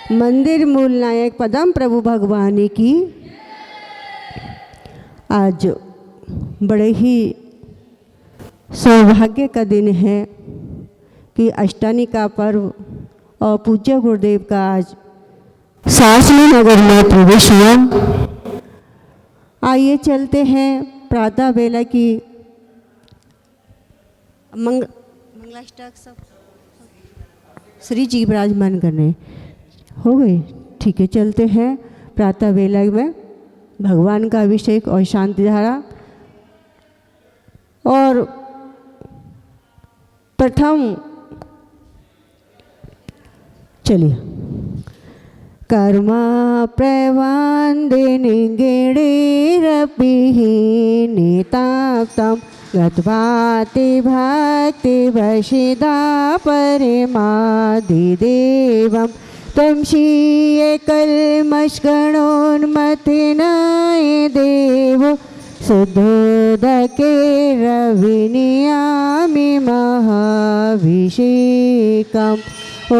मंदिर मूल नायक पदम प्रभु भगवान की। आज बड़े ही सौभाग्य का दिन है कि अष्टमी का पर्व और पूज्य गुरुदेव का आज सासली नगर में प्रवेश हुआ। आइए चलते हैं प्रातः बेला की मंगलाष्टक सब श्री जी विराजमान करने हो गई। ठीक है, चलते हैं प्रातः बेला में भगवान का अभिषेक और शांति धारा। और प्रथम चलिए कर्मा प्रवान्दिनी गिरिरपिः निताप्तं गत्वाति भक्ति वशिदा परमादिदेवं त्वं शीये कल्मषगणोन्मथिनाय देवो शुद्धोदके रविनियामि महाभिषेकम्। ॐ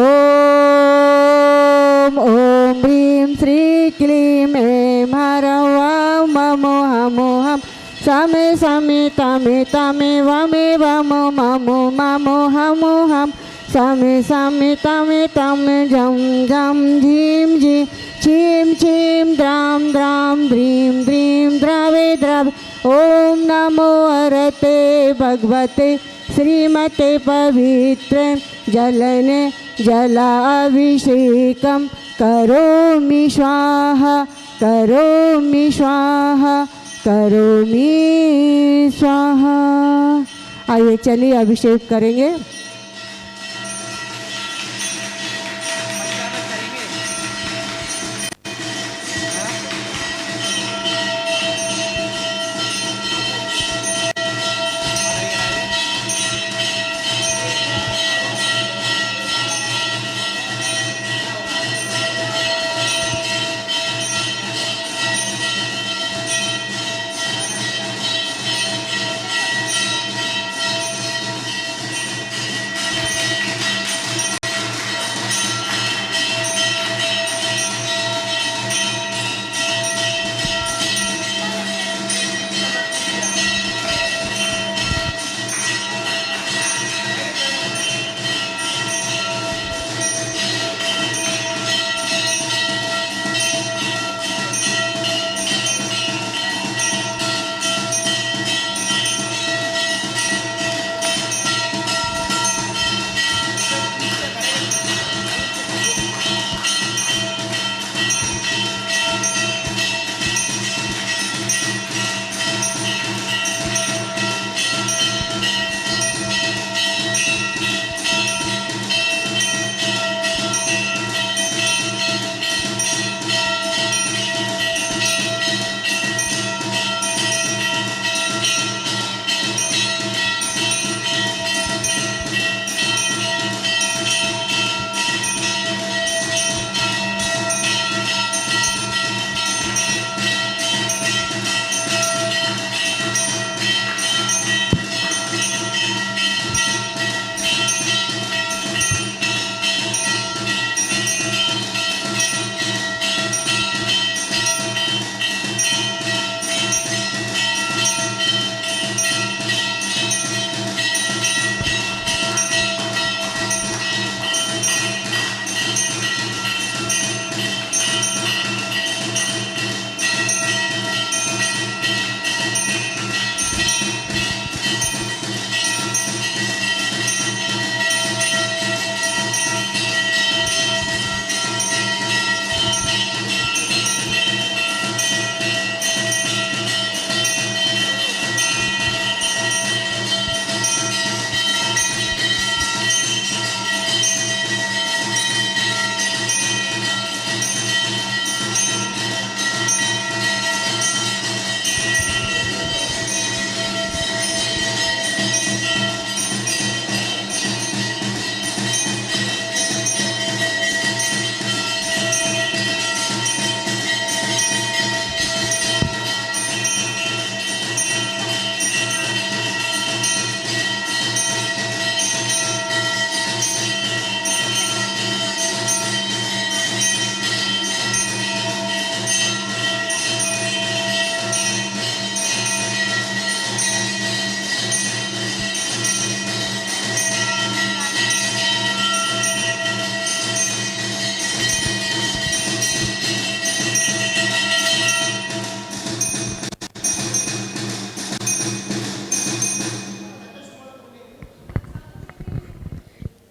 ह्रीं श्री क्लीं ऐं हरं वां ममो हमोहं समे समे तमे तमे वमे वमो ममो ममो हमोहं समे समे तमे तमे जं जं झीं झीं छीं छीं द्रां द्रां द्रीं द्रीं द्रवे द्रव। ॐ नमो हरते भगवते श्रीमते पवित्र जलने जलाभिषेकं करोमि स्वाहा करोमि स्वाहा करोमि स्वाहा। आइए चलिए अभिषेक करेंगे।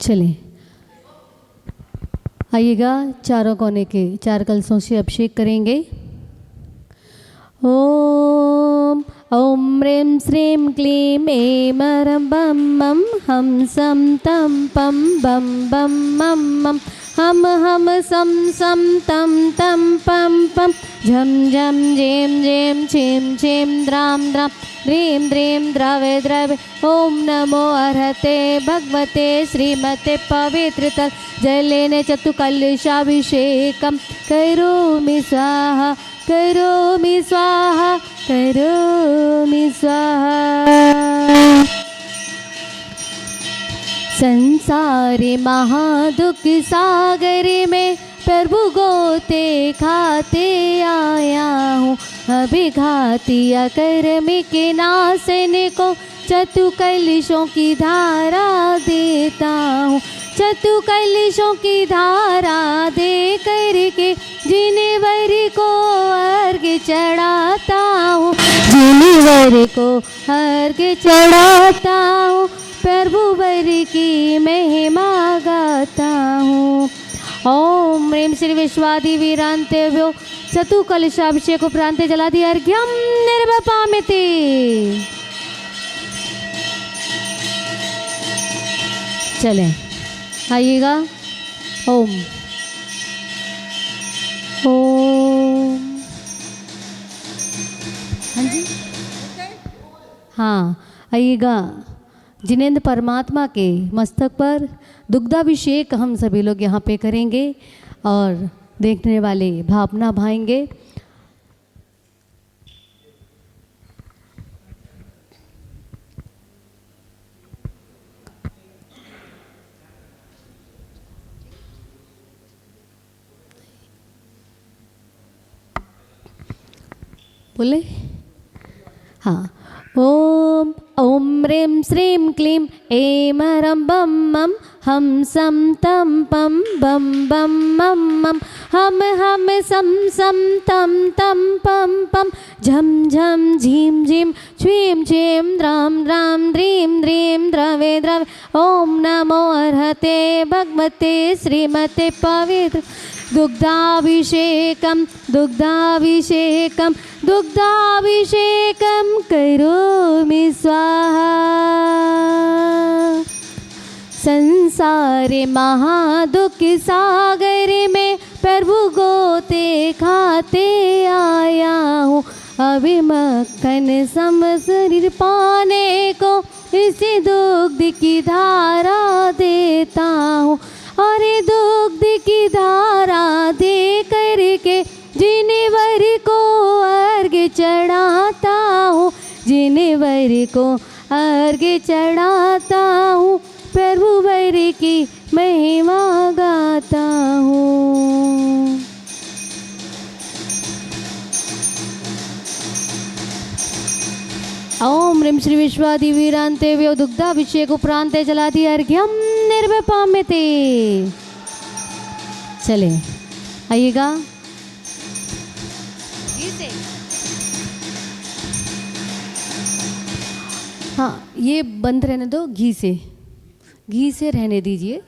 चलें, आइएगा चारों कोने के 4 कलशों से अभिषेक करेंगे। ओम ओम ह्रीं श्रीं क्लीं ऐं रं बं मं हम सं तं पं बं बं मं मं हम सं तं तं पं पं झं झं झें झें छें छें द्रां द्रां ह्रीं ह्रीं द्रवे द्रवे। ओम नमो अर्हते भगवते श्रीमते पवित्रतल जलेन चतुकलशाभिषेकं करोमि स्वाहा करोमि स्वाहा करोमि स्वाहा। संसारे महादुख सागर में प्रभु गोते खाते आया हूँ। अभिघाती अकर्मी के नाशने को चतुकलशों की धारा देता हूँ। चतुकलशों की धारा दे करके जिनेवर को अर्घ चढ़ाता हूँ। जिनेवर को अर्घ चढ़ाता हूँ। प्रभु वर की महिमा गाता हूँ। ओम ह्रीं श्री विश्वादि वीरांतेभ्यो चतुकलशाभिषेक उपरांते जलादि अर्घ्यम निर्वपामिति। चलें, आइएगा। ओम ओम। हाँ जी, हाँ आइएगा। जिनेंद्र परमात्मा के मस्तक पर दुग्धाभिषेक हम सभी लोग यहाँ पे करेंगे और देखने वाले भावना भाएंगे। बोले हाँ। ओम ओम ह्रीं श्रीं क्लीं ऐं रं बं मं हम सं तं पं बं बं मं मं हम सं तं तं पं पं झं झं झीं झीं छ्वीं छ्वीं द्रां द्रां ह्रीं ह्रीं द्रवे द्रवे। ओम नमो अर्हते भगवते श्रीमते पवित्र दुग्धाभिषेकं दुग्धाभिषेकं दुग्धाभिषेकं करोमि स्वाहा। संसारे महादुख सागर में प्रभु गोते खाते आया हूँ। अभी मक्खन सम शरीर पाने को इसी दुग्ध की धारा देता हूँ। और दुग्ध की धारा दे करके जिनेवर को अर्घ चढ़ाता हूँ। जिनेवर को अर्घ चढ़ाता हूँ। प्रभु वर की महिमा गाता हूँ। ओम ह्रीं श्री विश्वादि वीरांतेभ्यो दुग्धाभिषेक उपरांते जलादि अर्घ्यम निर्वपामिति। चले, आइएगा। हाँ, ये बंद रहने दो, घी से रहने दीजिए।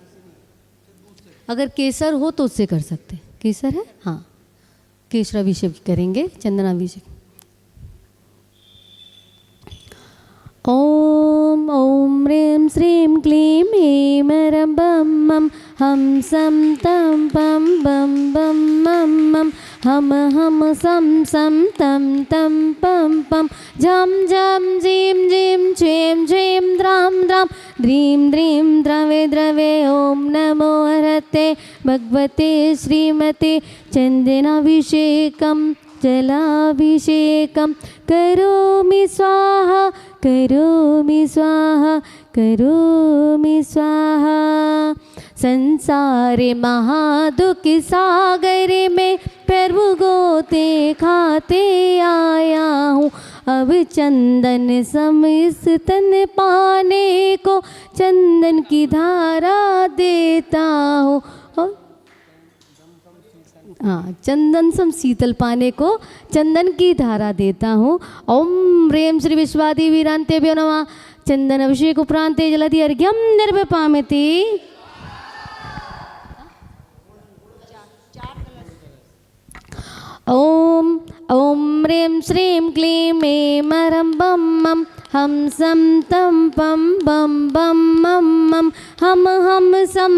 अगर केसर हो तो उससे कर सकते। केसर है? हाँ, केसराभिषेक करेंगे, चंदनाभिषेक। ओम ओम ह्रीं श्रीं क्लीं ऐं रं बं मं हम सं तं पं बं बं मं मं हम सं तं तं पं पं झं झं झीं झीं छ्वीं छ्वीं द्रां द्रां ह्रीं ह्रीं द्रवे द्रवे। ओम नमो अर्हते भगवते श्रीमते चंदनाभिषेकं जलाभिषेकं करोमि स्वाहा करोमि स्वाहा करोमि स्वाहा। संसारे महादुख सागर में प्रभु गोते खाते आया हूँ। अब चंदन सम इस तन पाने को चंदन की धारा देता हूँ। हाँ, चंदन सम शीतल पाने को चंदन की धारा देता हूँ। ओम ह्रीं श्री विश्वादि वीरांतेभ्यो नमः। चंदन अभिषेक उपरांते जलादि अर्घ्यम निर्वपामिति। ॐ ॐ ह्रीं श्रीं क्लीं ऐं रं बं मं हम सं तं पं बं बं मं मं हम सं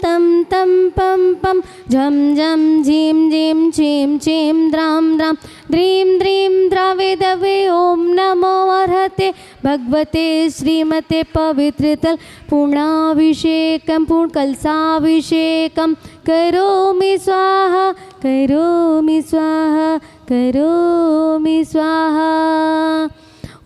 तं तं पं पं झं झं झीं झीं छीं छीं द्रां द्रां द्रीं द्रीं द्रावे दवे ॐ नमो अर्हते भगवते श्रीमते पवित्रतल पूर्णाभिषेकं पूर्णकलशाभिषेकं करोमि स्वाहा करोमि स्वाहा करोमि स्वाहा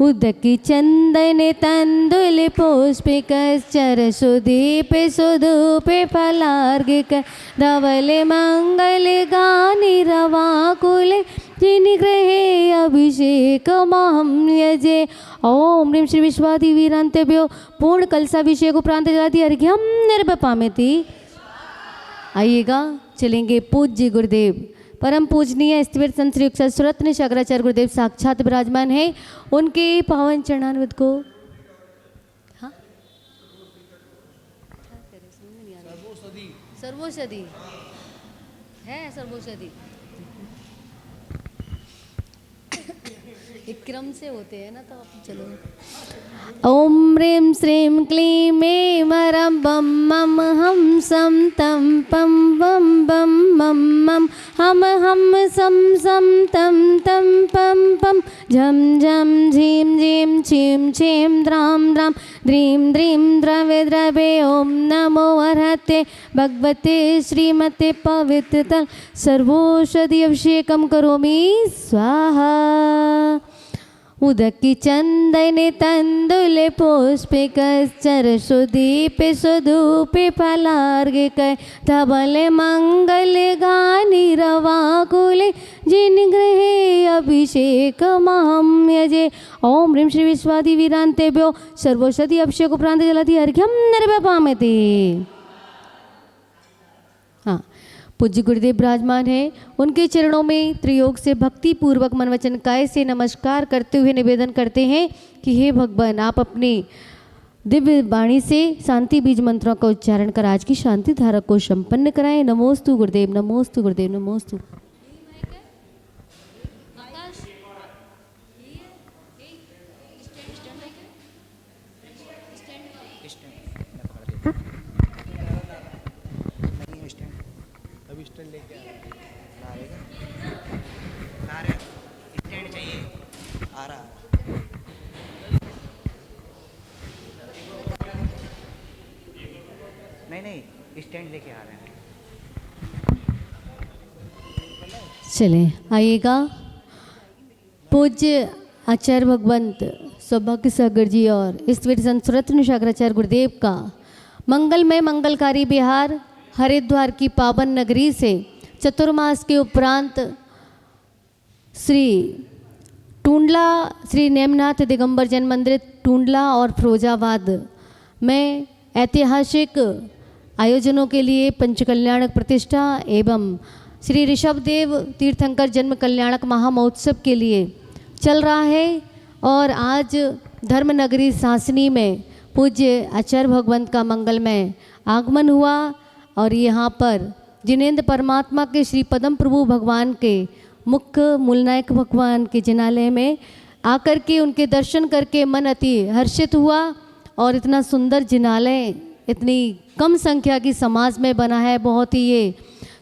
उदकी चंदने तंदुल पुष्पिकश्चर सुदीप सुधूपे फलार्घिक धवले मंगल गानि रवाकुले जिनिग्रहे अभिषेक महं यजे ओम ह्रीं श्री विश्वादि वीरांतेभ्यो पूर्ण कलशाभिषेक उपरांत जलादि अर्घ्यम निर्वपामेति। आइएगा चलेंगे पूज्य गुरुदेव परम पूजनीय स्थिर संत श्री सुरत्न शंकराचार्य गुरुदेव साक्षात विराजमान है, उनके पावन चरणारविंद को हाँ सर्वोषधि है सर्वोषधि एक क्रम से होते हैं ना, तो आप चलो। ओम ह्रीं श्रीं क्लीं ऐं रं बं मं हम सं तं पं बं बं मं मं हम सं तं तं पं पं झं झं झीं झीं छीं छीं द्रां द्रां द्रीं द्रीं द्रवे द्रवे ॐ नमो अर्हते भगवते श्रीमते पवित्रतल सर्वौषधि अभिषेकं करोमि स्वाहा उदकी चंदने तंदुले पुष्पिकश्चर सुदीपे सुधूपे फलार्घिक धवले मंगल गानि रवाकुले जिनिग्रहे अभिषेक महं यजे ओम ह्रीं श्री विश्वादि वीरांतेभ्यो सर्वौषधि अभिषेक उपरांत जलादि अर्घ्यम निर्वपामेति। हाँ, पूज्य गुरुदेव विराजमान है, उनके चरणों में त्रियोग से भक्ति पूर्वक मन वचन काय से नमस्कार करते हुए निवेदन करते हैं कि हे भगवान, आप अपने दिव्य वाणी से शांति बीज मंत्रों का उच्चारण कर आज की शांति धारा को संपन्न कराएं। नमोस्तु गुरुदेव, नमोस्तु गुरुदेव, नमोस्तु। नहीं स्टैंड लेके आ रहे हैं। चलें, आइएगा। पूज्य आचार्य भगवंत सौभाग्य सागर जी और ईश्वरी संत सुरत्न शंकराचार्य गुरुदेव का मंगलमय मंगलकारी बिहार हरिद्वार की पावन नगरी से चतुर्मास के उपरांत श्री टूंडला श्री नेमनाथ दिगंबर जैन मंदिर टूंडला और फिरोजाबाद में ऐतिहासिक आयोजनों के लिए पंचकल्याणक प्रतिष्ठा एवं श्री ऋषभदेव तीर्थंकर जन्म कल्याणक महामहोत्सव के लिए चल रहा है। और आज धर्मनगरी सासनी में पूज्य आचार्य भगवंत का मंगलमय आगमन हुआ और यहाँ पर जिनेन्द्र परमात्मा के श्री पदम प्रभु भगवान के मुख्य मूलनायक भगवान के जिनालय में आकर के उनके दर्शन करके मन अति हर्षित हुआ। और इतना सुंदर जिनालय इतनी कम संख्या की समाज में बना है, बहुत ही ये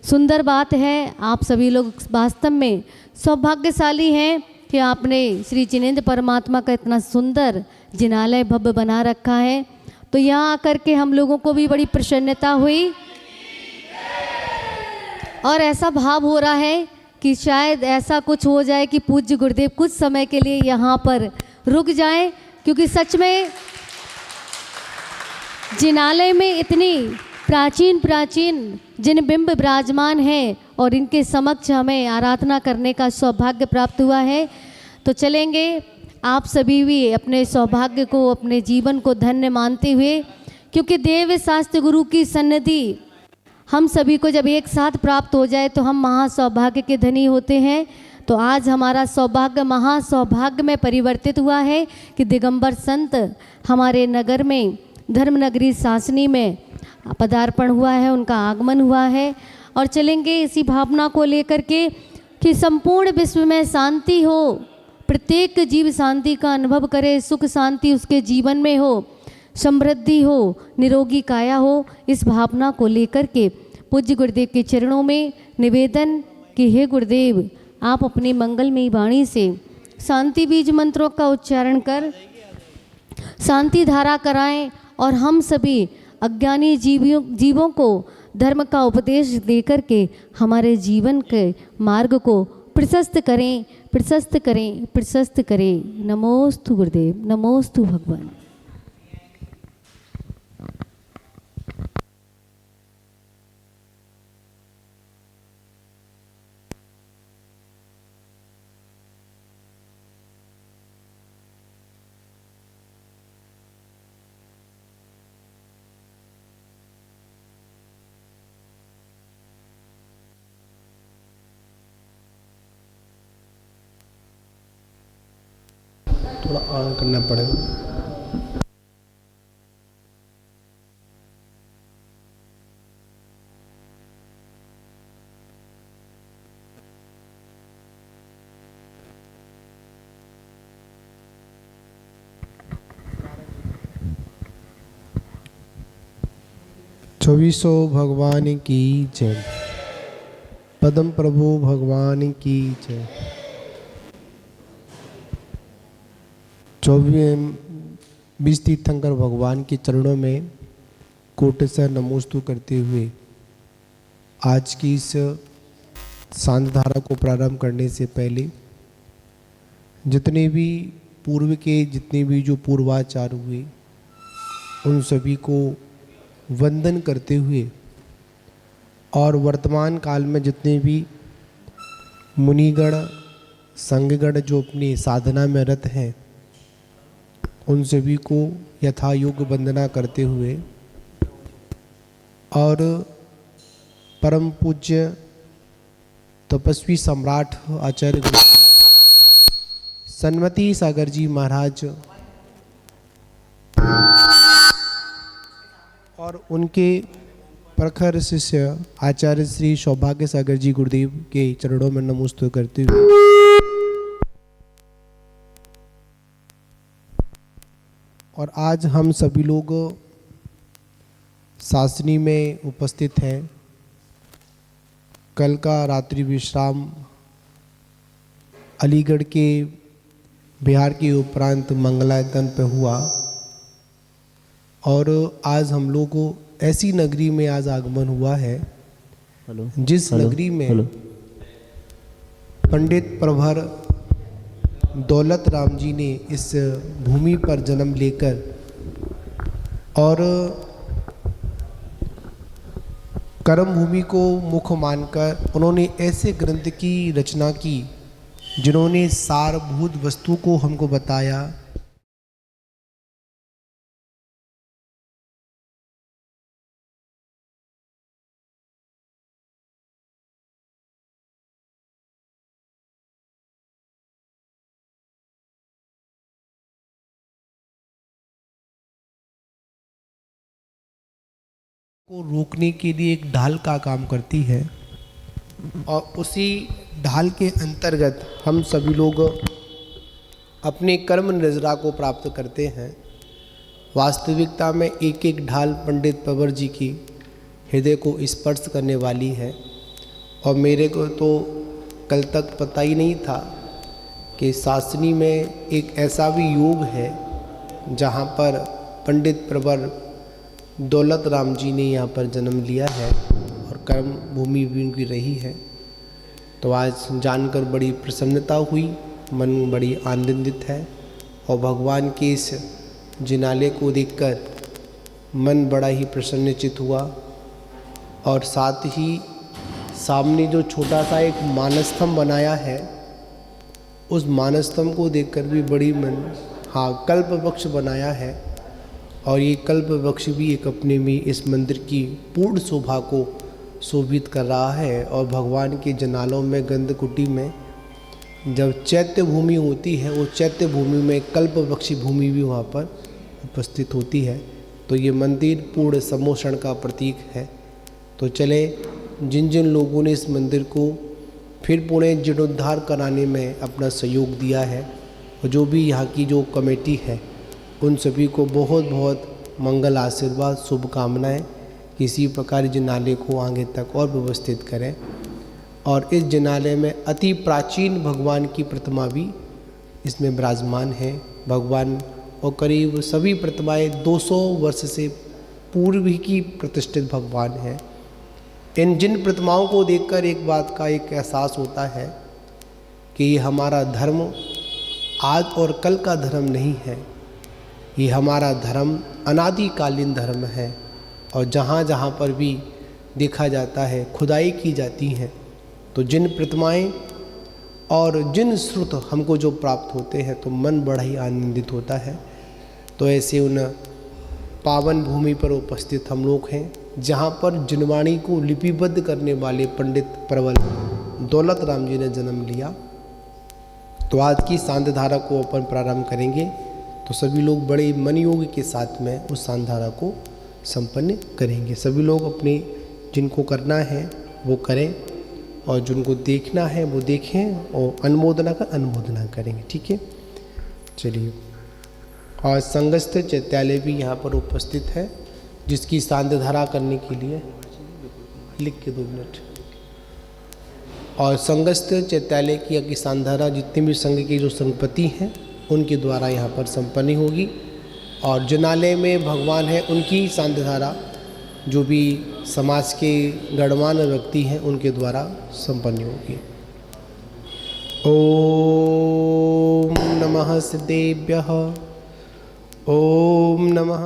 सुंदर बात है। आप सभी लोग वास्तव में सौभाग्यशाली हैं कि आपने श्री जिनेन्द्र परमात्मा का इतना सुंदर जिनालय भव्य बना रखा है। तो यहाँ आकर के हम लोगों को भी बड़ी प्रसन्नता हुई और ऐसा भाव हो रहा है कि शायद ऐसा कुछ हो जाए कि पूज्य गुरुदेव कुछ समय के लिए यहाँ पर रुक जाएं, क्योंकि सच में जिनालय में इतनी प्राचीन जिन बिंब विराजमान हैं और इनके समक्ष हमें आराधना करने का सौभाग्य प्राप्त हुआ है। तो चलेंगे आप सभी भी अपने सौभाग्य को, अपने जीवन को धन्य मानते हुए, क्योंकि देव शास्त्र गुरु की सन्निधि हम सभी को जब एक साथ प्राप्त हो जाए तो हम महासौभाग्य के धनी होते हैं। तो आज हमारा सौभाग्य महासौभाग्य में परिवर्तित हुआ है कि दिगंबर संत हमारे नगर में धर्मनगरी सासनी में पदार्पण हुआ है, उनका आगमन हुआ है। और चलेंगे इसी भावना को लेकर के कि संपूर्ण विश्व में शांति हो, प्रत्येक जीव शांति का अनुभव करे, सुख शांति उसके जीवन में हो, समृद्धि हो, निरोगी काया हो। इस भावना को लेकर के पूज्य गुरुदेव के चरणों में निवेदन कि हे गुरुदेव, आप अपनी मंगलमयी वाणी से शांति बीज मंत्रों का उच्चारण कर शांति धारा कराएं और हम सभी अज्ञानी जीवों को धर्म का उपदेश देकर के हमारे जीवन के मार्ग को प्रशस्त करें, प्रशस्त करें, प्रशस्त करें। नमोस्तु गुरुदेव, नमोस्तु भगवान। थोड़ा ऑन करना पड़ेगा। चौबीसों भगवान की जय, पद्म प्रभु भगवान की जय। 20 तीर्थंकर भगवान के चरणों में कोटि नमोस्तु करते हुए आज की इस शांत धारा को प्रारंभ करने से पहले जितने भी पूर्व के जितने भी जो पूर्वाचार हुए उन सभी को वंदन करते हुए और वर्तमान काल में जितने भी मुनिगण संघगण जो अपनी साधना में रत हैं उन सभी को यथा योग्य वंदना करते हुए और परम पूज्य तपस्वी सम्राट आचार्य सन्मति सागर जी महाराज और उनके प्रखर शिष्य आचार्य श्री सौभाग्य सागर जी गुरुदेव के चरणों में नमोस्तु करते हुए और आज हम सभी लोग सासनी में उपस्थित हैं। कल का रात्रि विश्राम अलीगढ़ के बिहार के उपरांत मंगलायतन पे हुआ और आज हम लोग को ऐसी नगरी में आज आगमन हुआ है जिस नगरी में पंडित प्रभर दौलत राम जी ने इस भूमि पर जन्म लेकर और कर्म भूमि को मुख्य मानकर उन्होंने ऐसे ग्रंथ की रचना की जिन्होंने सारभूत वस्तु को हमको बताया। को रोकने के लिए एक ढाल का काम करती है और उसी ढाल के अंतर्गत हम सभी लोग अपने कर्म नजरा को प्राप्त करते हैं। वास्तविकता में एक एक ढाल पंडित प्रवर जी की हृदय को स्पर्श करने वाली है और मेरे को तो कल तक पता ही नहीं था कि सासनी में एक ऐसा भी योग है जहाँ पर पंडित प्रवर दौलत राम जी ने यहाँ पर जन्म लिया है और कर्म भूमि भी उनकी रही है। तो आज जानकर बड़ी प्रसन्नता हुई, मन बड़ी आनंदित है और भगवान के इस जिनाले को देखकर मन बड़ा ही प्रसन्नचित हुआ और साथ ही सामने जो छोटा सा एक मानस्तंभ बनाया है उस मानस्तंभ को देखकर भी बड़ी मन कल्प वृक्ष बनाया है और ये कल्प वृक्ष भी एक अपने में इस मंदिर की पूर्ण शोभा को शोभित कर रहा है। और भगवान के जनालों में गंधकुटी में जब चैत्य भूमि होती है वो चैत्य भूमि में कल्प वृक्ष भूमि भी वहाँ पर उपस्थित होती है। तो ये मंदिर पूर्ण समोषण का प्रतीक है। तो चले जिन जिन लोगों ने इस मंदिर को फिर पुणे जीर्णोद्धार कराने में अपना सहयोग दिया है। और जो भी यहाँ की जो कमेटी है उन सभी को बहुत बहुत मंगल आशीर्वाद शुभकामनाएं। किसी प्रकार जिनालय को आगे तक और व्यवस्थित करें। और इस जिनालय में अति प्राचीन भगवान की प्रतिमा भी इसमें विराजमान है। भगवान और करीब सभी प्रतिमाएं 200 वर्ष से पूर्व की प्रतिष्ठित भगवान है। इन जिन प्रतिमाओं को देखकर एक बात का एक एहसास होता है कि ये हमारा धर्म आज और कल का धर्म नहीं है, ये हमारा धर्म अनादिकालीन धर्म है। और जहाँ जहाँ पर भी देखा जाता है खुदाई की जाती है, तो जिन प्रतिमाएं और जिन श्रुत हमको जो प्राप्त होते हैं तो मन बड़ा ही आनंदित होता है। तो ऐसे उन पावन भूमि पर उपस्थित हम लोग हैं जहाँ पर जिनवाणी को लिपिबद्ध करने वाले पंडित प्रबल दौलत राम जी ने जन्म लिया। तो आज की सांध्य धारा को अपन प्रारंभ करेंगे। तो सभी लोग बड़े मन योग के साथ में उस सांध्य धारा को संपन्न करेंगे। सभी लोग अपने जिनको करना है वो करें और जिनको देखना है वो देखें और अनुमोदना का अनुमोदना करेंगे। ठीक है, चलिए। और संघस्थ चैत्यालय भी यहाँ पर उपस्थित है, जिसकी सांध्य धारा करने के लिए लिख के 2 मिनट। और संघस्थ चैत्यालय की सांध्य धारा जितने भी संघ के जो संघपति हैं उनके द्वारा यहाँ पर संपन्न होगी। और जिनालय में भगवान है उनकी सांध्य धारा जो भी समाज के गणमान्य व्यक्ति हैं उनके द्वारा संपन्न होगी। ओम नमः सिद्धेभ्यः। ओम नमः।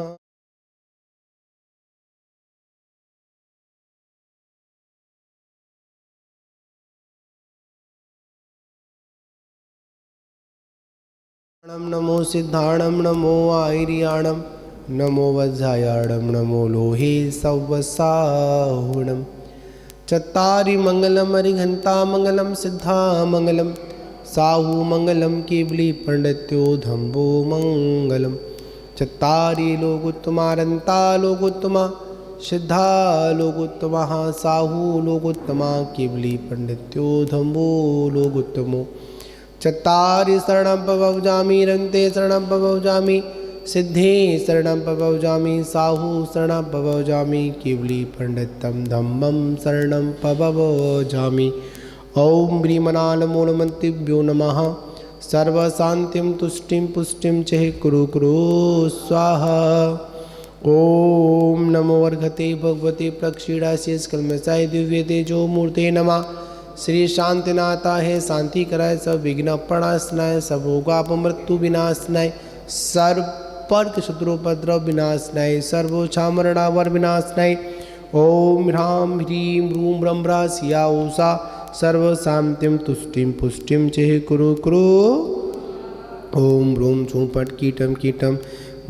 नमो सिद्धाणम नमो आयर्याणम नमो वज्रायाणम नमो लोहे सवसाहुणम। चत्तारि मंगलम अरिघंता मंगलम सिद्धा मंगलम साहू मंगलम केवली पंडित्यो धम्बो मंगलम। चत्तारि लोकोत्तमारंता लोकोत्तमा सिद्धा लोकोत्तमा साहू लोकोत्तमा केवली पंडित्यो धम्बो लोकोत्तमो। चत्तारि शरणं पवजामि रन्ते शरणं पवजामि सिद्धे शरणं पवजामि साहू शरणं पवजामि केवली पंडितं धम्मं शरणं पवजामि। ओम ह्रीमनालमूलमन्त्रिभ्यो नमः। सर्वशान्तिं तुष्टिं पुष्टिं च कुरु कुरु स्वाहा। ओम नमो अर्घते भगवते प्रक्षीणाशेषकल्मषाय दिव्य तेजो मूर्ते नमः। श्री शांतिनाथाय शांति कराय सब विघ्न प्रणाशनाय सब रोगाप मृत्यु विनाशनाय सर्वपर्क शत्रुपद्रव विनाशनाय सर्वोच्छामरणावर विनाशनाय। ओम ह्रां ह्रीं ह्रूं ब्रह्मरा सिया ऊषा सर्वशांतिं तुष्टिं पुष्टिं च कुरु कुरु। ओम ह्रूं छूं पट कीटम कीटम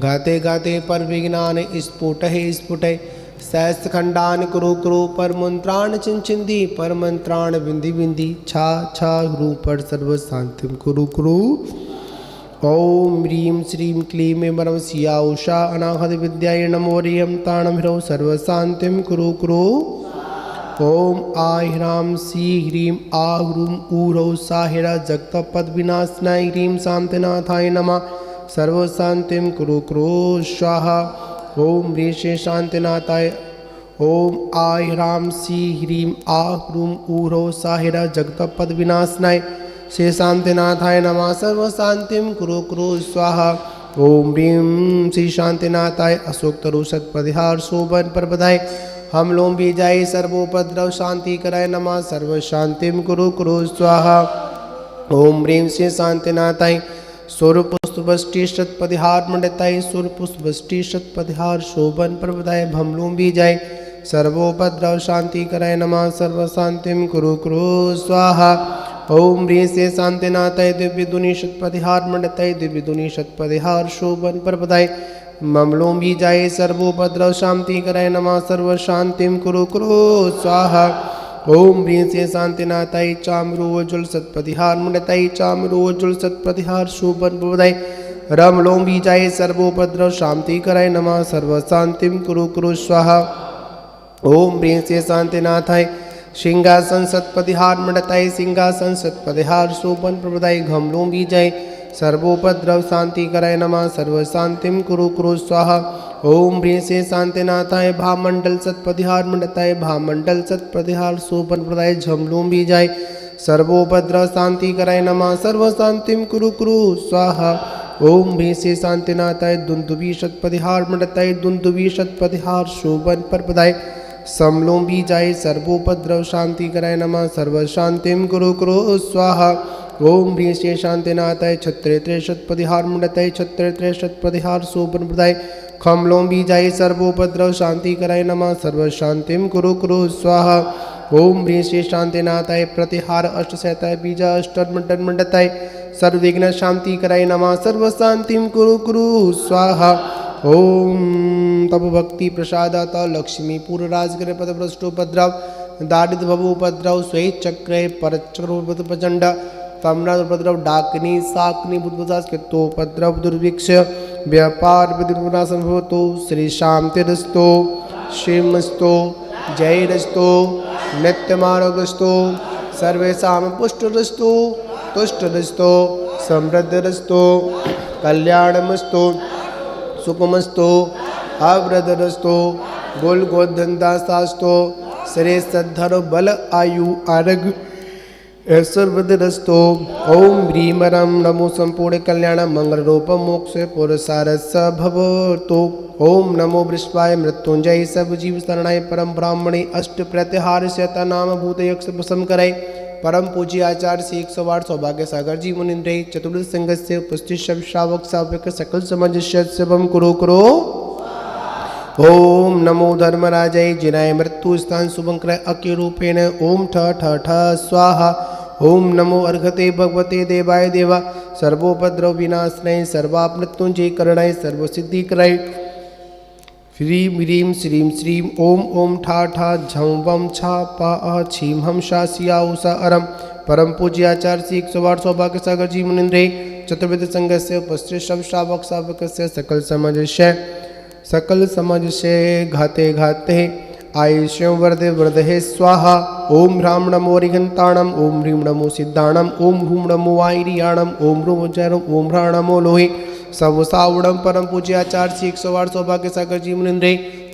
गाते गाते पर विघ्नान स्फुटः स्फुटः सहस्रखंडान कुरु कुरु पर मंत्राण चिंचिंदी पर मंत्राण बिंदी बिंदी छा छा ह्रू पर सर्व शांतिम कुरु कुरु। ओम ह्रीं श्रीं क्लीं वरम सिया उषा अनाहत विद्याय नमो रियम ताणम ह्रौ सर्व शांतिम कुरु कुरु। ओम आय ह्रां सी ह्रीं आ ह्रूं ऊरौ साहिरा जगत पद विनाशनाय ह्रीं शांतिनाथाय नमः सर्व शांतिम कुरु कुरु स्वाहा। ओम ह्रीं शांतिनाथाय। ओम आय ह्रां सी ह्रीं आ ह्रूं ऊरौ साहिरा जगत पद विनाशनाय श्री शांतिनाथाय नमः सर्व शांतिम कुरु कुरु स्वाहा। ओम ह्रीं श्री शांतिनाथाय अशोक तरु सत्परिहार शोभन पर बधाई हम लोग भी जाए सर्वोपद्रव शांति कराय नमः सर्व शांतिम कुरु कुरु स्वाहा। ओम ह्रीं श्री शांतिनाथाय सूर्यपुष्पष्टि शतपतिहार मंडिताय सूर्यपुष्पष्टि शतपतिहार शोभन पर बधाई हम लोग भी जाए सर्वोपद्रव शांति कराय नमः सर्व शांतिम कुरु कुरु स्वाहा। ओम ह्रीं से शांतिनाथाय दिव्य दुनि शतपतिहार मंडिताय दिव्य दुनि शतपतिहार शोभन पर बधाई ममलों भी जाए सर्वोपद्रव शांति कराय नमः सर्व शांतिम कुरु कुरु स्वाहा। ओम ह्रीं से शांतिनाथाय चामरोज्ज्वल सत्पतिहार मंडिताय चामरोज्ज्वल सत्पतिहार शोभन पर बधाई रमलों भी जाए सर्वोपद्रव शांति कराय नमः सर्व शांतिम कुरु कुरु स्वाहा। ओम ह्रीं से शांतिनाथाय सिंहासन सत्पतिहार मंडताय सिंहासन सत्पतिहार शोभन प्रभुदाय घमलों बीजय सर्वोपद्रव शांति कराय नमः सर्व शांतिम कुरु कुरु स्वाहा ओम ह्रीं से शांतिनाथाय भामंडल सत्पतिहार मंडताय भामंडल सत्पतिहार शोभन प्रदाय झमलों बीजय सर्वोपद्रव शांति कराय नमः सर्व शांतिम कुरु कुरु स्वाहा ओम ह्रीं से शांतिनाथाय दुंदुभी सत्पतिहार मंडताय दुंदुभी सत्पतिहार शोभन प्रदाय समलों बीजाय सर्वोपद्रव शांति कराय नमः सर्व शांतिम कुरु कुरु स्वाहा ओम ह्रीं से शांतिनाथाय छत्रे शतपतिहार मंडताय छत्रे शतपतिहार शोभन प्रदाय खमलों बीजाय सर्वोपद्रव शांति कराय नमः सर्व शांतिम कुरु कुरु स्वाहा ओम ह्रीं से शांतिनाथाय प्रतिहार अष्टशताय बीजा अष्टमंडल मंडताय सर्वविघ्न शांति कराय नमः सर्व शांतिम कुरु कुरु स्वाहा ओम तप भक्ति प्रसादात लक्ष्मीपुर राजगृह पदभ्रष्टोपद्रव दारिद्र भवोपद्रव स्वेत चक्र परचक्र प्रचंड तमरापद्रव डाकनी साकनी बुद्धोपद्रव दुर्भिक्ष व्यापार विदुर्नाशन भवतो श्री शांतिरस्तो श्रीमस्तो जयरस्तो नित्यमारोगस्तो सर्वेषां पुष्टरस्तो तुष्टरस्तो समृद्धरस्तो कल्याणमस्तो सुखमस्तो अवृद्धरस्तो गोल गोधंदास्तो श्री सद्धर बल आयु आरोग्य ऐश्वर्यरस्तो ओम ह्रीमरम नमो संपूर्ण कल्याण मंगल रूप मोक्ष पुरसारस भवतो ओम नमो वृष्वाय मृत्युंजय सब जीव शरणाय परम ब्राह्मणे अष्ट प्रत्याहार शता नाम भूत यक्ष प्रसम कराय परम पूज्य आचार्य से 108 सौभाग्य सागर जी मुनिंद्र चतुर्थ संघ से उपस्थित सब श्रावक सावक सकल समंजस्य शिवम कुरु कुरु ओम नमो धर्मराजय जिनाय मृत्यु स्थान शुभंकर अक्य रूपेण ओम ठ ठ ठ स्वाहा ओम नमो अर्घते भगवते देवाय देवा सर्वोपद्रव विनाशनय सर्वापमृत्युंजय करणाय सर्वसिद्धि कराय ह्रीं ह्रीं श्रीं श्रीं ओम ओम ठा ठा झं वम छा पा छीं हम शा सिया उषा अरम परम पूज्य आचार्य से 108 सौभाग्य सागर जी मुनिंद्र चतुर्वेद संघ से उपस्थित सब श्रावक सावक से सकल समाज से घाते घाते आयुष्यं वर्धे वर्धे स्वाहा ओम ह्रां नमो रिघंताणम ओम ह्रीं नमो सिद्धाणम ओम ह्रूं नमो वायरियाणम ओम ह्रूं जरम ओम ह्रां नमो लोहे सवसावणम परम पूज्य आचार्य से 108 सौभाग्य सागर जी मुनिंद्र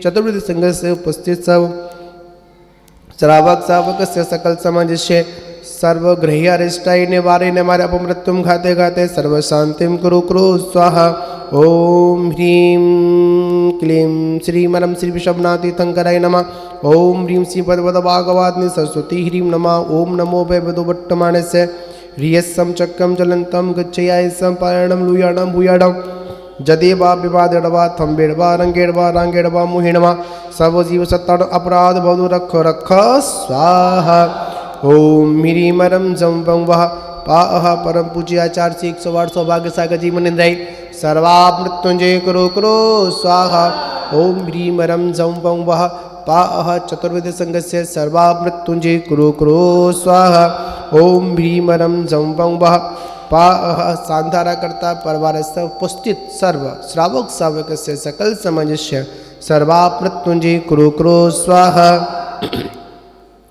चतुर्वेद संघ से उपस्थित सब श्रावक सावक से सकल समाज से सर्वग्रह्य अरिष्टाय निवारे निवारे अपमृत्युम घाते घाते सर्व शांतिम कुरु कुरु स्वाहा ओम ह्रीं क्लीं श्रीमरम श्री विषभनाथीर्थंकराय नमः ओम ह्रीं श्री पदपद भागवाग्नि सरस्वती ह्रीं नमः ओम नमो वैवदो भट्टमानस्य ह्रियस्सं चक्रं ज्वलन्तं गच्छयायसं पारायणं लूयाणं भूयाणं जदेवा विवादेडवा थम्बेडवा रंगेडवा रांगेडवा मुहिणवा सब जीव सत्ताण अपराध भवदु रख रख स्वाहा ओम ह्रीमरं जं वं वः पाह परम पूज्य आचार्य से 108 सौभाग्य सागर जी मुनिंद्र सर्वामृत्युंजय कुरु कुरु स्वाहा ओम ह्रीमरं जं वं वः पाह चतुर्वेद संघ से सर्वामृत्युंजय कुरु कुरु स्वाहा ओम ह्रीमरं जं वं वः पाह सांधारा करता परिवार से उपस्थित सर्व श्रावक सावक से सकल समंजस्य सर्वामृत्युंजय कुरु कुरु स्वाहा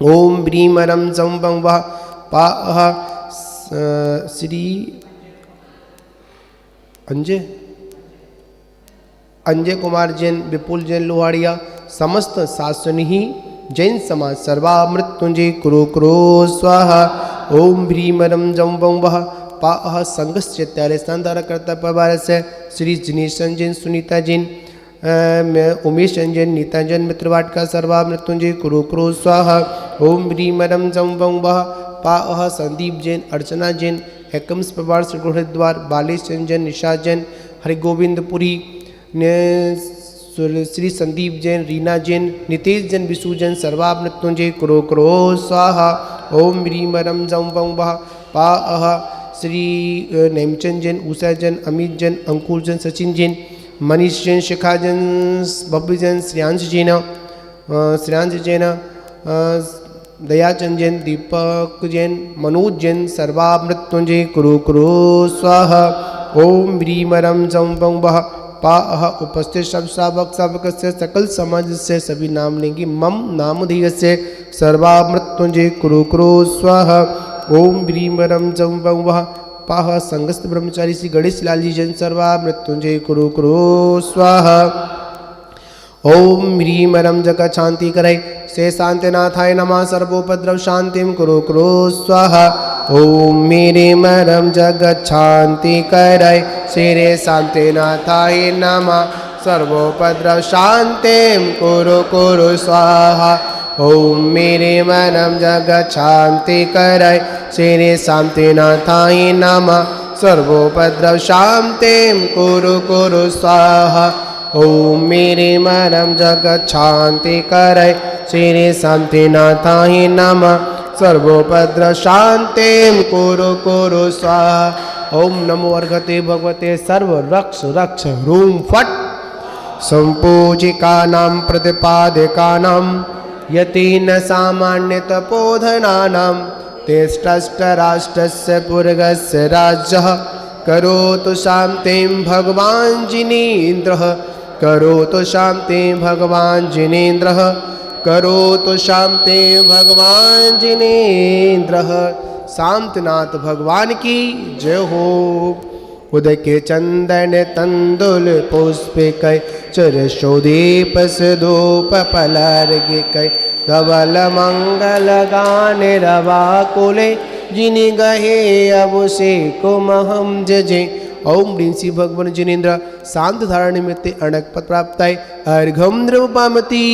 ओम ह्रीमरं जं वं वः पाह श्री अंजय कुमार जैन विपुल जैन लोहाड़िया समस्त शासनी जैन समाज सर्वामृत्युंजय कुरु कुरु स्वाहा ओम ह्रीमरं जं वं वः पाह संघस्य त्यारे स्थानधारा करता परिवार से श्री जिनेशन जैन सुनीता जैन उमेश जैन नीता जैन मित्रवाटका सर्वामृत्युंजय कुरु कुरु स्वाहा ओम ह्रीमरं जं वं वः पाह संदीप जैन अर्चना जैन एकम्स परिवार से हरिद्वार बालेश जैन निशा जैन हरिगोविंदपुरी श्री संदीप जैन रीना जैन नितेश जैन विशु जैन सर्वामृत्युंजय कुरु कुरु स्वाहा ओम ह्रीमरं जं वं वः पाह श्री नेमचंद जैन उषा जैन अमित जैन अंकुर जैन सचिन जैन मनीष जैन शिखा जैन बब्बी जैन श्रेयांश जैन दयाचंद जैन दीपक जैन मनोज जैन सर्वामृत्युंजय कुरु कुरु स्वाहा ओम ह्रीमरं जं वं वः पाह उपस्थित सब श्रावक सावक से सकल समाज से सभी नाम लेंगे मम नामधेय से सर्वा मृत्युंजय कुरु कुरु स्वाहा। ओम ह्रीं वरम जं वं वः पाह संगस्त ब्रह्मचारी श्री गणेश लाल जी जन सर्वा मृत्युंजय कुरु कुरु स्वाहा। ओम ह्रीं वरम जगत शांति करय से शांतिनाथाय नमः सर्वोपद्रव शांतिम कुरु कुरु स्वाहा। ओम मेरे मरम जगत शांति करय शेरे शांतिनाथाय नमः सर्वोपद्रव शांतिम कुरु कुरु स्वाहा। ओम मेरे मनम जगत शांति करय शेरे शांतिनाथाय नमः सर्वोपद्रव शांतिम कुरु कुरु स्वाहा। ओम मेरे मनम जगत शांति करय शेरे शांतिनाथाय नमः सर्वोपद्रव शांतिम कुरु कुरु स्वाहा। ओम नमो अर्घते भगवते सर्व रक्ष रक्ष ह्रूम फट संपूजिकानां प्रतिपादिकानां यतेन सामान्य तपोधनानां तेष्टराष्ट्रस्य पुरगस्य राज्यः करोतु शान्तिं भगवान् जिनेन्द्रः करोतु शान्तिं भगवान् जिनेन्द्रः करोतु शान्तिं भगवान् जिनेन्द्रः। शांतिनाथ भगवान की जय हो। उदय के चंदन तंदुल पुष्प कै चरशोदीप सदूप पलर्घ कै धवल मंगल गान रवा कुले जिनि गहे अभिषेक महम जजे। ओम ह्रीं श्री भगवान जिनेन्द्र शांत धारण निमित्ते अणक पद प्राप्ताय अर्घम द्रवपामति।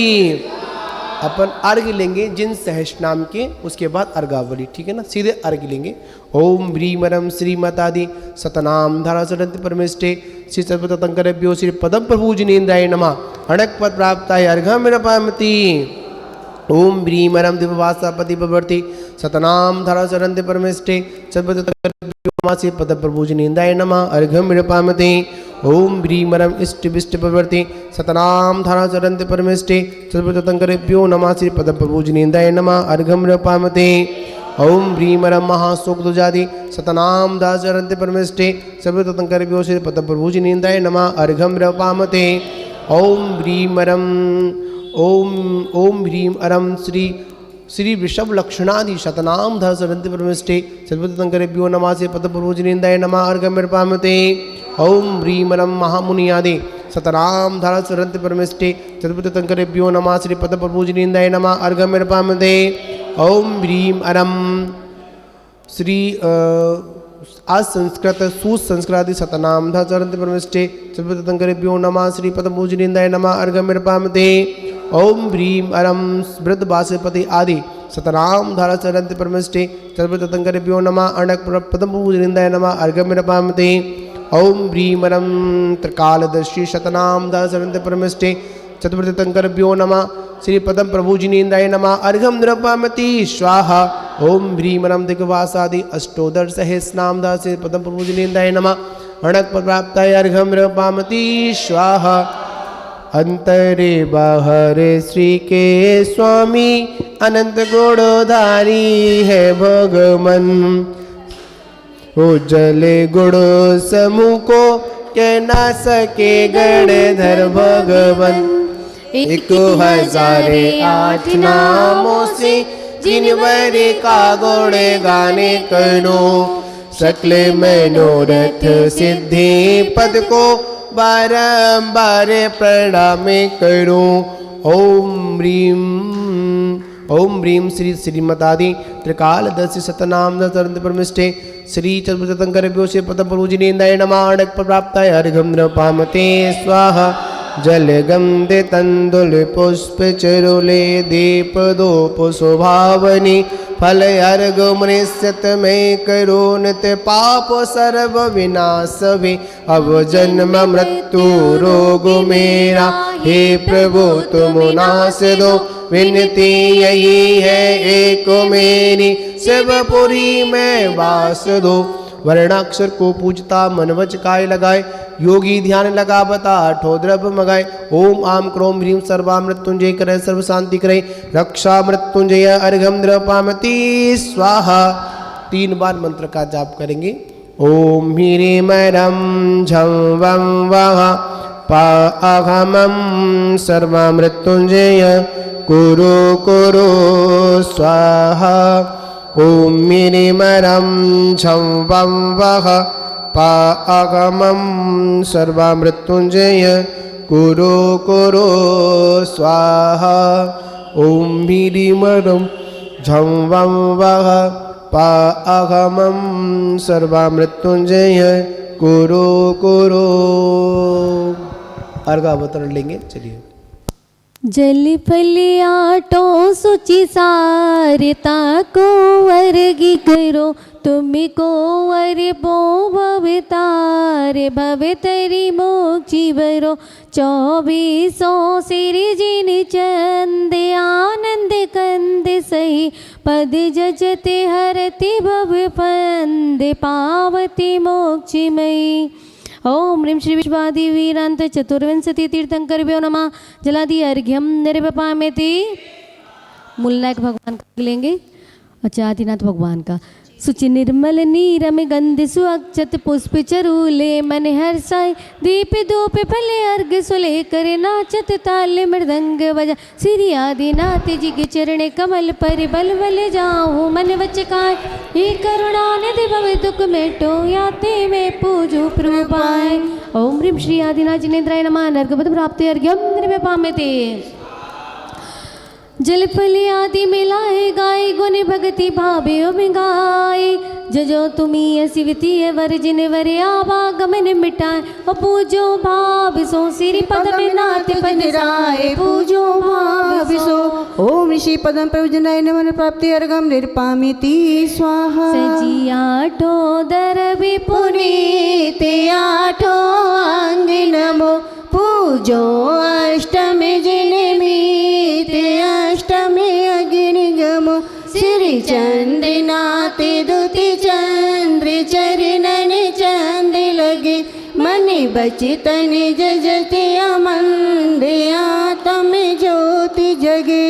अपन अर्घ लेंगे जिन सहस्रनाम के, उसके बाद अर्घावली, ठीक है ना, सीधे अर्घ लेंगे। ओम ह्रीं वरम श्रीमतादि सतनाम धारा सरंति परमेष्टे श्री सर्वतंकरभ्यो श्री पदम प्रभु जिनेन्द्राय नमः अणक पद प्राप्ताय अर्घम द्रवपामति। ओम ह्रीं वरम दिव्यवासापति प्रवर्ति सतनाम धारा सरंति परमेष्टे सर्वतंकरभ्यो श्री पदम प्रभु जिनेन्द्राय नमः अर्घम द्रवपामति। ओम ह्रीं वरम इष्ट विष्ट प्रवर्ति सतनाम धारा चरंति परमेष्टे सर्वतंकरेभ्यो नमः श्री पदम प्रभु जिनेन्द्राय नमः अर्घम द्रवपामते। ओम ह्रीं वरम महासोक्तुजादि सतनाम धारा चरंति परमेष्टे सर्वतंकरेभ्यो श्री पदम प्रभु जिनेन्द्राय नमः अर्घम द्रवपामते। ओम ह्रीं वरम ओम ह्रीं वरम श्री वृषभ लक्षणादि शतनाम धर सरंति परमेष्टे सर्वतंकरेभ्यो नमः श्री पदम प्रभु जिनेन्द्राय नमः अर्घम द्रवपामते। ओम ह्रीं वरम महामुनियादि सतनाम धारा सरंति परमेष्टे सर्वतंकरेभ्यो नमः श्री पदम प्रभु जिनेन्द्राय नमः अर्घम द्रवपामते। ओम ह्रीं वरम श्री असंस्कृत सुसंस्कृतादि सतनाम धारा सरंति परमेष्टे सर्वतंकरेभ्यो नमः श्री पदम प्रभु जिनेन्द्राय नमः अर्घम द्रवपामते। ओम ह्रीं वरम वृद्ध बासुपति आदि सतनाम धारा सरंति परमेष्टे सर्वतंकरेभ्यो नमः अणक पदम प्रभु जिनेन्द्राय नमः अर्घम द्रवपामते। ओम ह्रीं वरम त्रिकालदर्शी शतनाम धारा सरंति परमेष्टे चतुर्थतंकरेभ्यो नमः श्री पदम प्रभु जिनेन्द्राय नमः अर्घम द्रवपामति स्वाहा। ओम ह्रीं वरम दिग्वासादि अष्टोदर सहस्रनाम धारा श्री पदम प्रभु जिनेन्द्राय नमः अणक पद प्राप्ताय अर्घम द्रवपामति स्वाहा। अंतरे बाहरे श्री के स्वामी अनंत गुणधारी है भगवन उज्जले गुण समूह को कह ना सके गणधर भगवन। 1008 नामों से जिनवर का गुण गाने करो सकल मनोरथ सिद्धि पद को बारंबार प्रणाम करो। ओम ह्रीं श्री श्रीमतादि त्रिकालदर्शी सतनाम सरंति परमेष्टे श्री चतुर्थतंकरेभ्यो श्री पदम प्रभु जिनेन्द्राय नमः अणक प्राप्ताय अर्घम द्रवपामते स्वाहा। जल गंधे तंदुल पुष्प चरुले दीप धूप शोभावनी फल अर्घ मृष्यत में करो नित्य पाप सर्व विनाश वे अब जन्म मृत्यु रोग मेरा हे प्रभु तुम नाश दो। विनती यही है एक मेरी शिवपुरी में वास दो। वर्णाक्षर को पूजता मनवच काय लगाए योगी ध्यान लगा बता आठो द्रव्य मगाए। ओम आम क्रोम ह्रीं सर्वा मृत्युंजय करे सर्व शांति करे रक्षा मृत्युंजय अर्घम द्रवपामति स्वाहा। 3 बार मंत्र का जाप करेंगे। ओम ह्रीं रम झं वं वः पाहमं सर्वमृत्युञ्जय कुरु कुरु स्वाहा ॐ मिनिमरं झं वं वः पाहमं सर्वमृत्युञ्जय कुरु कुरु स्वाहा ॐ मिनिमरं झं वं वः पाहमं सर्वमृत्युञ्जय कुरु कुरु। अर्घ अवतरण लेंगे, चलिए। जल फल आटो सुचि सारता को वर्गी करो तुमको वर बो भवतारे भवतरी मोक्षी वरो 2400 सिर जिन चंद आनंद कंद सही पद जजते हरति भव पंद पावती मोक्षमयी। ओम ह्रीं श्री विश्वादि वीरांत चतुर्विंशति तीर्थंकरभ्यो नमः। जलादि अर्घ्यम निर्वपामेति। मूलनायक भगवान का लेंगे और आदिनाथ भगवान का। सुचि निर्मल नीरम गंध सुअक्षत पुष्प चरूले मन हर्षाय दीप धूप फले अर्घ सुले कर नाचत ताल मृदंग बजा श्री आदिनाथ जी के चरण कमल पर बल बल जाऊँ मन वचकाय हे करुणा निधि भव दुख मेटो याते में पूजो प्रभु पाए। ओम ह्रीं श्री आदिनाथ जिनेन्द्राय नमः। नर्गपद प्राप्ति अर्घ्यम निर्वपामेति। जल फल आदि मिलाए गाय गुण भगति भावे गाय जजो तुम्ही असिवतीय वर जिन वर आवागमन मिटाए और पूजो भाव सो सिरि पद में नाथ पद राय पूजो भाव सो। ओम ऋषि पदम प्रभुजनाय नमः। प्राप्ति अर्घम निर्पामिति स्वाहा। सजी आठो दर विपुनीत आठो अंग नमो पूजो अष्टमी जिनमीत अष्टमी अग्नि गमो श्री चंद्रनाथ दुति चंद्र चरणन चंद लगे मन बचतन जजते अमंद आत्म ज्योति जगे।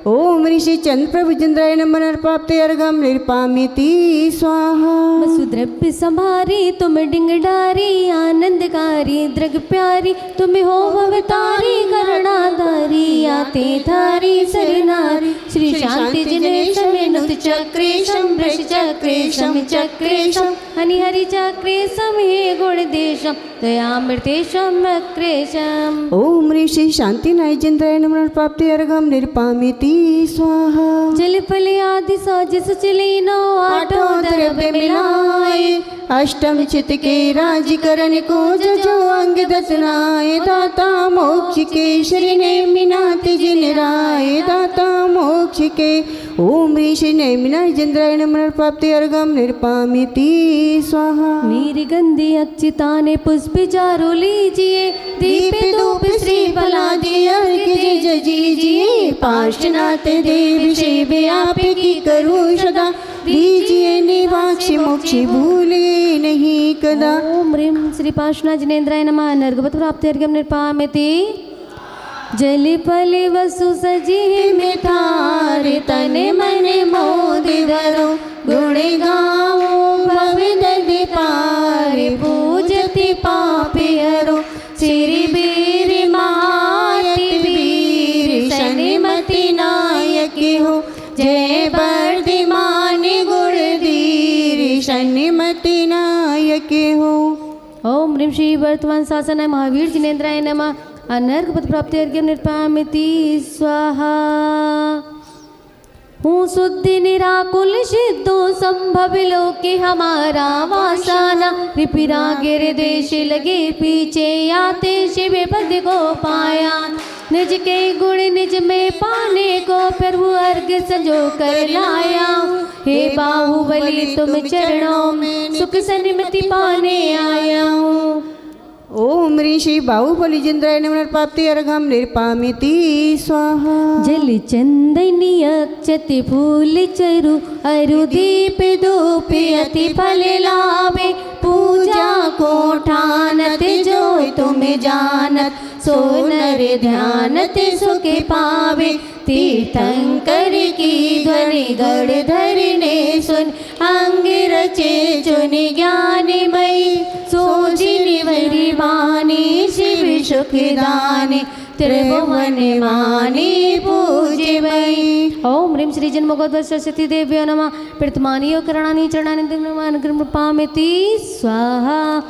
ओम ऋषि चंद्र प्रभु चंद्राय नमः। प्राप्ति अर्घम निर्पामिति स्वाहा। वसुद्रव्य संभारी तुम डिंगडारी आनंदकारी दृग प्यारी तुम हो भवतारी करुणाधारी आते धारी सरनारी श्री शांति जिनेशम नुत चक्रेशम वृष चक्रेशम चक्रेशम हरिहरि चक्रेशम हे गुणदेशम दयामृतेशम अक्रेशम। ओम ऋषि शांति नायजेन्द्राय नमः। प्राप्ति अर्घम निर्पामिति स्वाहा। जल फल आदि साज सुचलीनो आठो द्रव्य मिलाए अष्टम चित के राजकरण को जजो अंग दसनाए दाता मोक्ष के श्री नेमिनाथ जिन राय दाता मोक्ष के। ओम ऋषि नेमिनाथ जिन्द्राय नमः। प्राप्ति अर्घम निर्पामिति स्वाहा। मेरी गंदी अक्षिताने पुष्प चारो लीजिए दीप धूप श्री बलादि अर्घ जजीजिए पार्श्वनाथ देव शिव आप की करूँ सदा दीजिए निवाक्ष मोक्ष भूले नहीं कदा। ओम ह्रीं श्री पार्श्वनाथ जिनेन्द्राय नमः। नर्गपद प्राप्ति अर्घ्यम निर्पामेति। जल फल वसु सजी में थारे तन मन मोदि धरो गुण गाओ भव दधि पारे पूजति पापी हरो श्री वीर महायति वीर शनिमति नायक हो जय वर्धमान गुणधीर शनिमति नायक हो। ओम ह्रीं श्री वर्तमान शासन महावीर जिनेन्द्राय नमः। अनर्घपद प्राप्ति अर्घ्यम निर्पामिति स्वाहा। हूँ शुद्धि निराकुल सिद्धो संभव लोके हमारा वासाना रिपिरा गिर देश लगे पीछे आते शिव पद को पाया निज के गुण निज में पाने को प्रभु अर्घ संजो कर लाया हे बाहुबली तुम चरणों में सुख सन्मति पाने आया हूँ। ओम ऋषि बाहुबली जिन्द्राय नमः। प्राप्ति अर्घम निर्पामिति स्वाहा। जल चंदनी अक्षति फूल चरु अरु दीप धूप अति फल लावे पूजा को ठानत जो तुम जानत सो नर ध्यानत सुख पावे तीर्थंकर की ध्वनि गढ़ धरने सुन अंग रचे चुनि ज्ञानमयी सोजिनि वरि भानी शिव सुखदानी त्रिभुवन मानी पूजे वै। ओम ह्रीं श्री जन्मोगोद्भव सरस्वती देव्यो नमः। प्रतमानी करणानी चरणानी पामिति स्वाहा।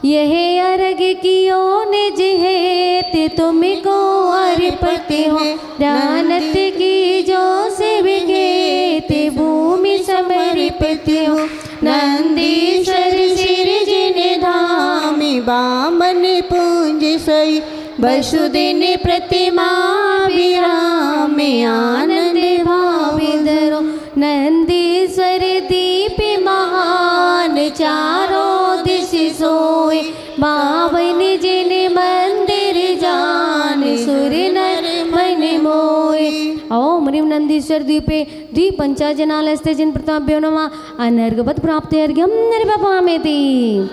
यह अर्घ कियो निज हेत तुमको अर्पते हो। दानत की जो शिव खेत भूमि समर्पित हो। नंदीश्वर सिर जिन धामी बामन पूज सई। वसुदिन प्रतिमा विराम आनंद भावी धरो। नंदीश्वर दीप महान चारों दिश सोए। बावन जिन मंदिर जान सुर नर मन मोए। ओम ह्रीं नंदीश्वर दीपे द्वीप पंचाजनालस्ते जिन प्रताभ्यो नमः। अनर्घवत प्राप्त अर्घ्यम निर्वपामेति।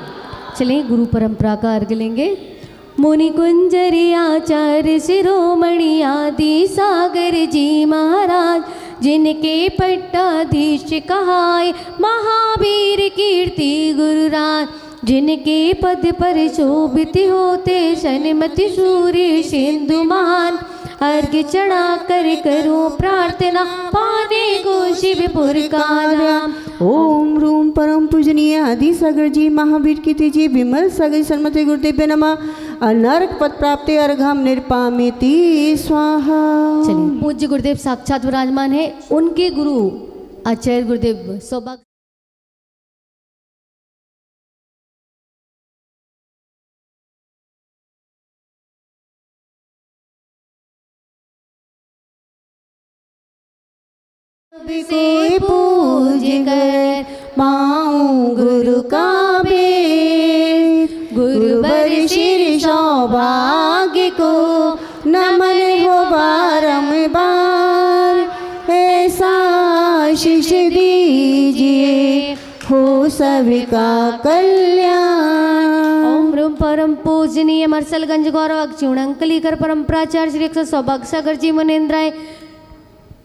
चलिए गुरु परंपरा का अर्घ लेंगे। मुनि कुंजरी आचार्य शिरोमणि आदि सागर जी महाराज जिनके पट्टाधीश कहाय महावीर कीर्ति गुरुराज। जिनके पद पर शोभित होते सन्मति सूर्य सिंधु महान। अर्घ चढ़ा कर करो प्रार्थना पाने को शिवपुर का धाम। ओम रूम परम पूजनीय आदि सागर जी महावीर की जी विमल सागर सन्मति गुरुदेव नमः। अनर्घ पद प्राप्ति अर्घम निर्पामिति स्वाहा। चलिए पूज्य गुरुदेव साक्षात विराजमान है। उनके गुरु आचार्य गुरुदेव सौभाग्य से पूज कर पाऊं गुरु का भेद। गुरुवर शिर सौभाग्य को नमन हो बारंबार। ऐसा आशीष दीजिए हो सबका कल्याण। ओम रूम परम पूजनीय मरसलगंज गौरव चूणंकलीकर परम्पराचार्य श्री सौभाग्य सागर जी मुनेन्द्राय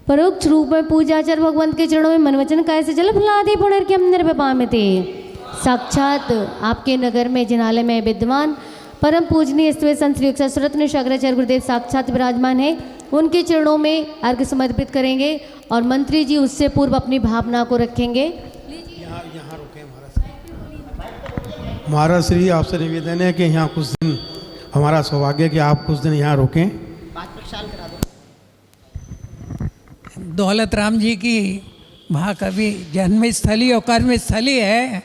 परोक्ष रूप में पूजाचार्य भगवंत के चरणों में मनवचन काय से जल फलादि पुनर्क्यम निर्वपामिति। साक्षात आपके नगर में जिनालय में विद्यमान परम पूजनीय स्वे संत श्री रत्न सागराचार्य गुरुदेव साक्षात विराजमान है। उनके चरणों में अर्घ्य समर्पित करेंगे और मंत्री जी उससे पूर्व अपनी भावना को रखेंगे। यहाँ रुके महाराज श्री, आपसे निवेदन है कि यहाँ कुछ दिन हमारा सौभाग्य कि आप कुछ दिन यहाँ रुकें। दौलत राम जी की महाकवि जन्मस्थली और कर्मस्थली है।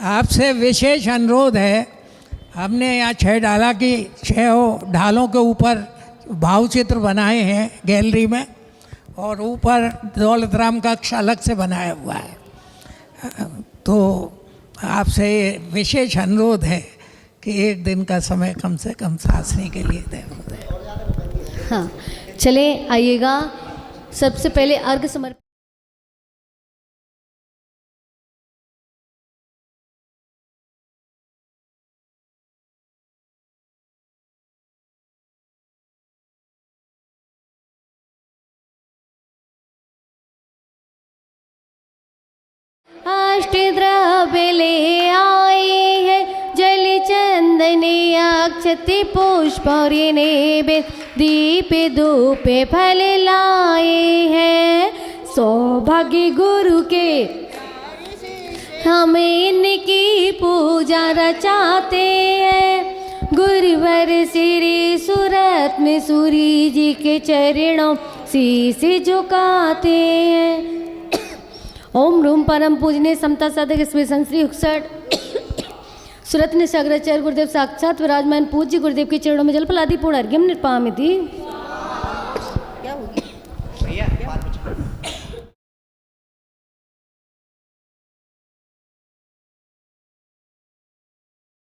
आपसे विशेष अनुरोध है, हमने यहाँ 6 डाला की 6 ढालों के ऊपर भावचित्र बनाए हैं गैलरी में और ऊपर दौलत राम का अक्ष अलग से बनाया हुआ है। तो आपसे विशेष अनुरोध है कि एक दिन का समय कम से कम सासनी के लिए दें। हाँ चले आइएगा। सबसे पहले अर्घ्य समर्पित अष्टद्रव्य ले आए हैं। जल चंदनी अक्षति पुष्प और नैवेद्य दीप धूप फल लाए हैं। सौभाग्य गुरु के हम इनकी पूजा रचाते हैं। गुरुवर श्री सुरत्न सूरी जी के चरणों शीश झुकाते हैं। ओम रूम परम पूजनीय समता साधक इसमें श्री 61 सुरत्न सागराचार्य गुरुदेव साक्षात विराजमान पूज्य गुरुदेव के चरणों में जल फलादि पूर्ण अर्घ्यम निर्पामिति।